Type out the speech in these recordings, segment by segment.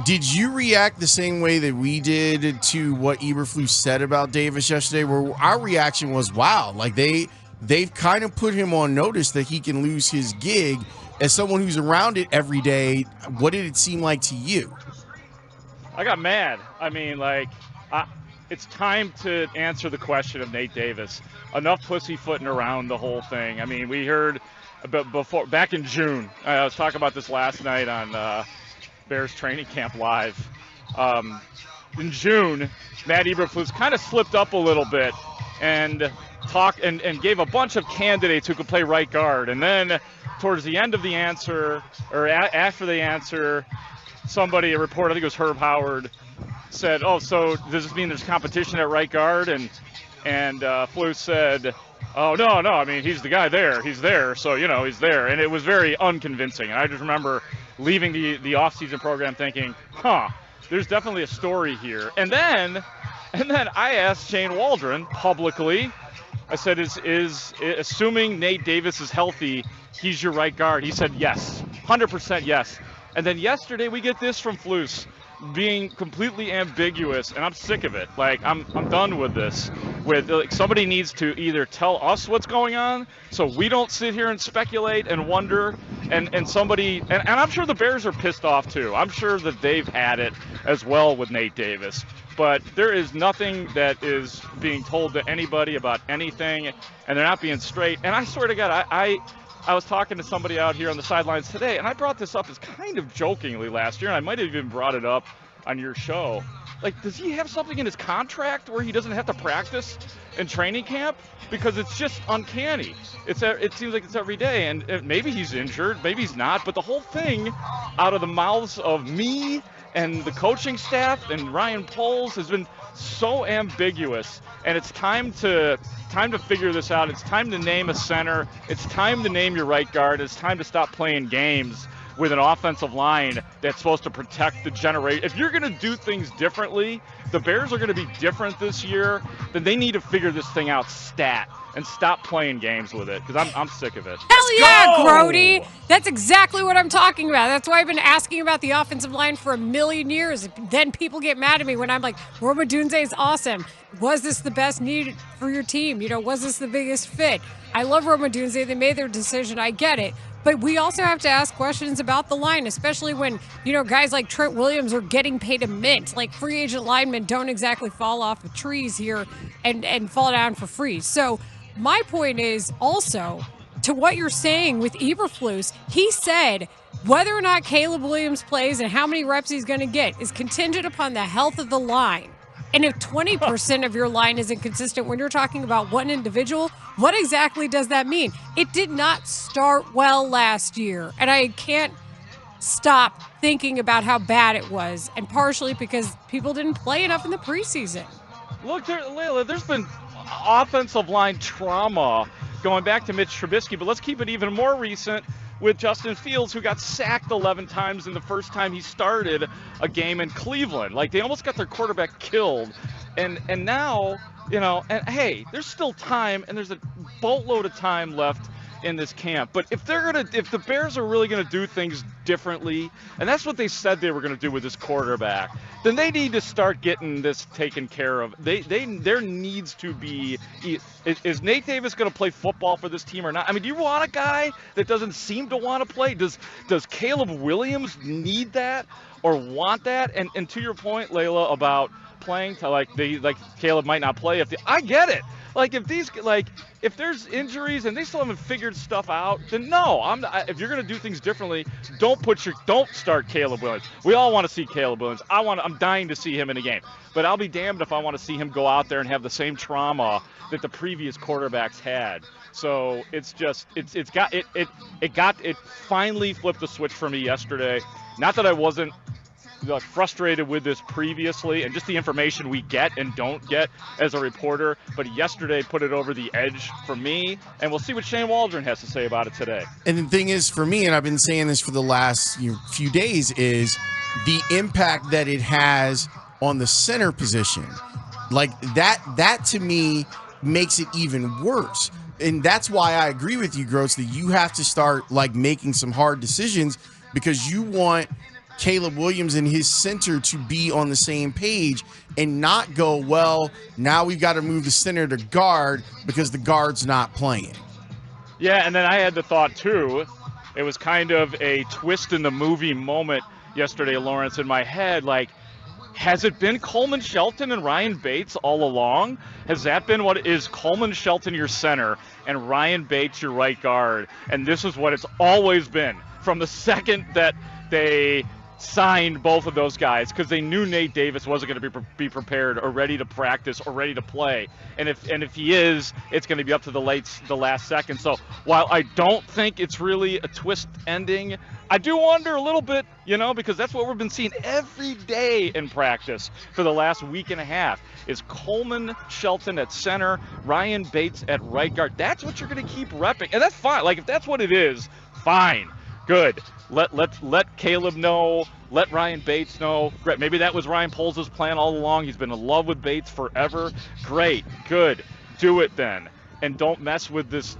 Did you react the same way that we did to what Eberflus said about Davis yesterday? Where our reaction was, wow, like they've kind of put him on notice that he can lose his gig. As someone who's around it every day, what did it seem like to you? I got mad. I mean, it's time to answer the question of Nate Davis. Enough pussyfooting around the whole thing. I mean, we heard before back in June. I was talking about this last night on Bears Training Camp Live. In June, Matt Eberflus kind of slipped up a little bit and talked and gave a bunch of candidates who could play right guard. And then towards the end of the answer, or after the answer, a reporter, I think it was Herb Howard, said, "Oh, so does this mean there's competition at right guard?" And Flus said, "Oh, no, I mean, he's the guy there. He's there, so, he's there." And it was very unconvincing. And I just remember leaving the off-season program thinking, there's definitely a story here. And then I asked Shane Waldron publicly, I said, is assuming Nate Davis is healthy, he's your right guard? He said yes, 100% yes. And then yesterday we get this from Flus being completely ambiguous, and I'm sick of it. Like, I'm done with this. Somebody needs to either tell us what's going on so we don't sit here and speculate and wonder, and I'm sure the Bears are pissed off too. I'm sure that they've had it as well with Nate Davis. But there is nothing that is being told to anybody about anything, and they're not being straight. And I swear to God, I was talking to somebody out here on the sidelines today, and I brought this up as kind of jokingly last year, and I might have even brought it up on your show. Like, does he have something in his contract where he doesn't have to practice in training camp? Because it's just uncanny. It seems like it's every day, and maybe he's injured, maybe he's not, but the whole thing out of the mouths of me and the coaching staff and Ryan Poles has been so ambiguous, and it's time to figure this out. It's time to name a center. It's time to name your right guard. It's time to stop playing games with an offensive line that's supposed to protect the generation. If you're going to do things differently, the Bears are going to be different this year, then they need to figure this thing out stat and stop playing games with it, because I'm sick of it. Hell yeah, Grote! That's exactly what I'm talking about. That's why I've been asking about the offensive line for a million years. Then people get mad at me when I'm like, Rome Odunze is awesome. Was this the best need for your team? Was this the biggest fit? I love Rome Odunze. They made their decision. I get it. But we also have to ask questions about the line, especially when, guys like Trent Williams are getting paid a mint. Like, free agent linemen don't exactly fall off the trees here and fall down for free. So my point is also, to what you're saying with Eberflus, he said whether or not Caleb Williams plays and how many reps he's going to get is contingent upon the health of the line. And if 20% of your line isn't consistent when you're talking about one individual, what exactly does that mean? It did not start well last year, and I can't stop thinking about how bad it was, and partially because people didn't play enough in the preseason. Look, Layla, there's been offensive line trauma going back to Mitch Trubisky, but let's keep it even more recent with Justin Fields, who got sacked 11 times in the first time he started a game in Cleveland. Like, they almost got their quarterback killed. And now, and hey, there's still time, and there's a boatload of time left in this camp. But if the Bears are really going to do things differently, and that's what they said they were going to do with this quarterback, then they need to start getting this taken care of. There needs to be, is Nate Davis going to play football for this team or not? I mean, do you want a guy that doesn't seem to want to play? Does Caleb Williams need that or want that? And to your point, Layla, about playing to Caleb might not play I get it. Like, if there's injuries and they still haven't figured stuff out, then no. If you're going to do things differently, don't start Caleb Williams. We all want to see Caleb Williams. I'm dying to see him in a game. But I'll be damned if I want to see him go out there and have the same trauma that the previous quarterbacks had. So it's just it finally flipped the switch for me yesterday. Not that I wasn't frustrated with this previously and just the information we get and don't get as a reporter, but yesterday put it over the edge for me, and we'll see what Shane Waldron has to say about it today. And the thing is, for me, and I've been saying this for the last few days, is the impact that it has on the center position. Like, that to me makes it even worse. And that's why I agree with you, Grote, that you have to start making some hard decisions, because you want Caleb Williams and his center to be on the same page and not go, well, now we've got to move the center to guard because the guard's not playing. Yeah, and then I had the thought, too, it was kind of a twist in the movie moment yesterday, Lawrence, in my head, like, has it been Coleman Shelton and Ryan Bates all along? Has that been what is Coleman Shelton your center and Ryan Bates your right guard? And this is what it's always been from the second that they signed both of those guys, because they knew Nate Davis wasn't going to be prepared or ready to practice or ready to play. And if he is, it's going to be up to the last second. So while I don't think it's really a twist ending, I do wonder a little bit, because that's what we've been seeing every day in practice for the last week and a half is Coleman Shelton at center, Ryan Bates at right guard. That's what you're going to keep repping. And that's fine. Like, if that's what it is, fine. Good. Let Caleb know. Let Ryan Bates know. Great. Maybe that was Ryan Poles' plan all along. He's been in love with Bates forever. Great. Good. Do it then. And don't mess with this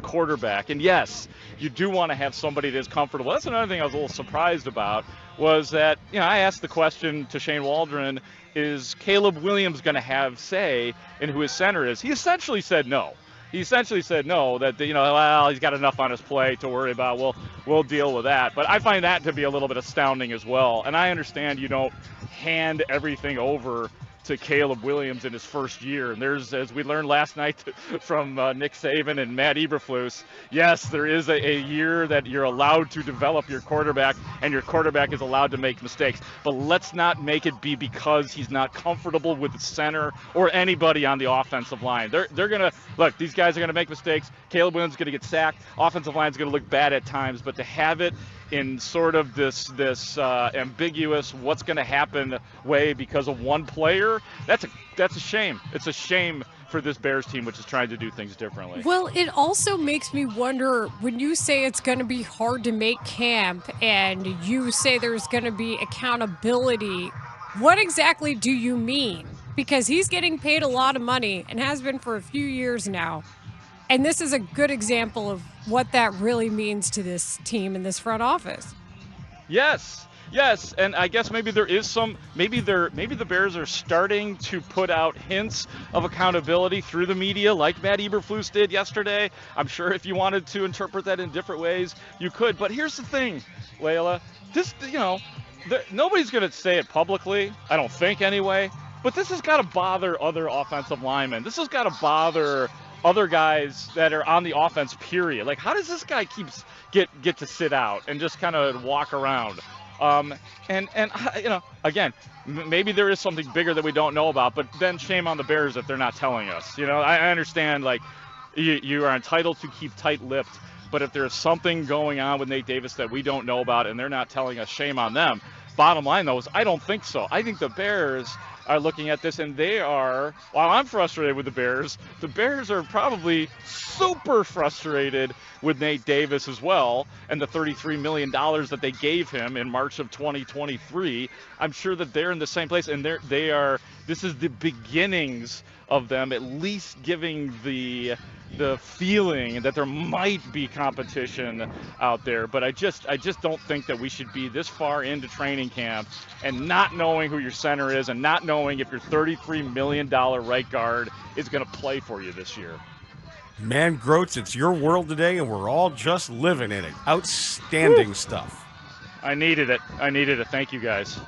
quarterback. And yes, you do want to have somebody that is comfortable. That's another thing I was a little surprised about, was that, I asked the question to Shane Waldron, is Caleb Williams going to have say in who his center is? He essentially said no. He said no, that, well, he's got enough on his plate to worry about. We'll deal with that. But I find that to be a little bit astounding as well. And I understand you don't hand everything over to Caleb Williams in his first year. And there's, as we learned last night from Nick Saban and Matt Eberflus, yes, there is a year that you're allowed to develop your quarterback, and your quarterback is allowed to make mistakes. But let's not make it be because he's not comfortable with the center or anybody on the offensive line. They're going to, look, these guys are going to make mistakes. Caleb Williams is going to get sacked. Offensive line is going to look bad at times. But to have it in sort of this ambiguous what's going to happen way because of one player, that's a shame. It's a shame for this Bears team, which is trying to do things differently. Well, it also makes me wonder, when you say it's going to be hard to make camp and you say there's going to be accountability, what exactly do you mean? Because he's getting paid a lot of money and has been for a few years now. And this is a good example of what that really means to this team and this front office. Yes, and I guess maybe there is maybe the Bears are starting to put out hints of accountability through the media, like Matt Eberflus did yesterday. I'm sure if you wanted to interpret that in different ways, you could. But here's the thing, Layla, nobody's going to say it publicly, I don't think anyway, but this has got to bother other offensive linemen. This has got to bother other guys that are on the offense, period. Like, how does this guy get to sit out and just kind of walk around? Again, maybe there is something bigger that we don't know about, but then shame on the Bears if they're not telling us. I understand, like, you are entitled to keep tight-lipped, but if there's something going on with Nate Davis that we don't know about and they're not telling us, shame on them. Bottom line, though, is I don't think so. I think the Bears are looking at this, and they are, while I'm frustrated with the Bears are probably super frustrated with Nate Davis as well, and the $33 million that they gave him in March of 2023. I'm sure that they're in the same place, and this is the beginnings of them at least giving the feeling that there might be competition out there. But I just don't think that we should be this far into training camp and not knowing who your center is and not knowing if your $33 million right guard is going to play for you this year. Man, Grote, it's your world today, and we're all just living in it. Outstanding stuff. I needed it. Thank you, guys.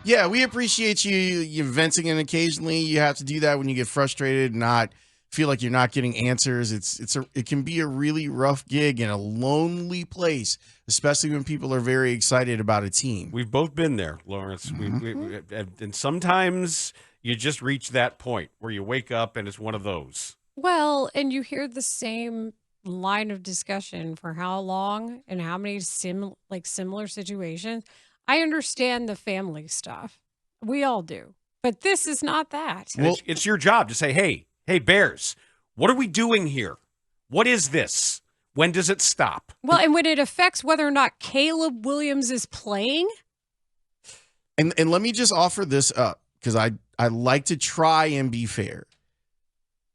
Yeah, we appreciate you venting, and occasionally you have to do that when you get frustrated and not feel like you're not getting answers. It can be a really rough gig and a lonely place, especially when people are very excited about a team. We've both been there, Lawrence. And sometimes you just reach that point where you wake up and it's one of those. Well, and you hear the same line of discussion for how long and how many similar situations. I understand the family stuff. We all do. But this is not that. Well, it's your job to say, hey, Bears, what are we doing here? What is this? When does it stop? Well, and when it affects whether or not Caleb Williams is playing. And let me just offer this up, because I like to try and be fair.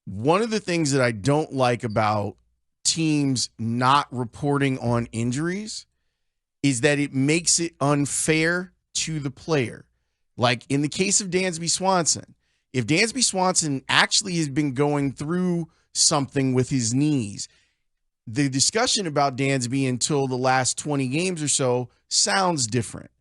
One of the things that I don't like about teams not reporting on injuries is that it makes it unfair to the player. Like in the case of Dansby Swanson, if Dansby Swanson actually has been going through something with his knees, the discussion about Dansby until the last 20 games or so sounds different.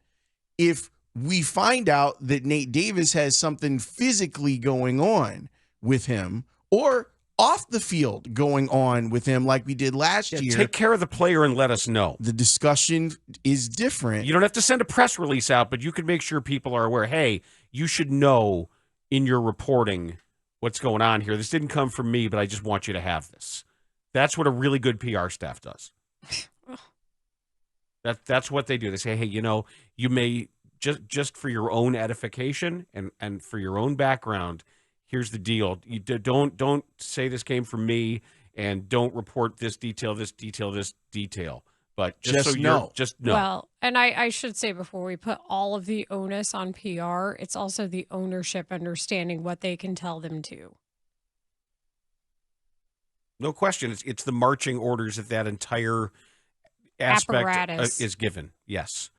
If we find out that Nate Davis has something physically going on with him or off the field going on with him like we did last year. Take care of the player and let us know. The discussion is different. You don't have to send a press release out, but you can make sure people are aware, hey, you should know in your reporting what's going on here. This didn't come from me, but I just want you to have this. That's what a really good PR staff does. That's what they do. They say, hey, you may just for your own edification and for your own background, here's the deal. You don't say this came from me, and don't report this detail. But just know. Well, and I should say before we put all of the onus on PR, it's also the ownership understanding what they can tell them to. No question. It's the marching orders that entire aspect Apparatus is given. Yes.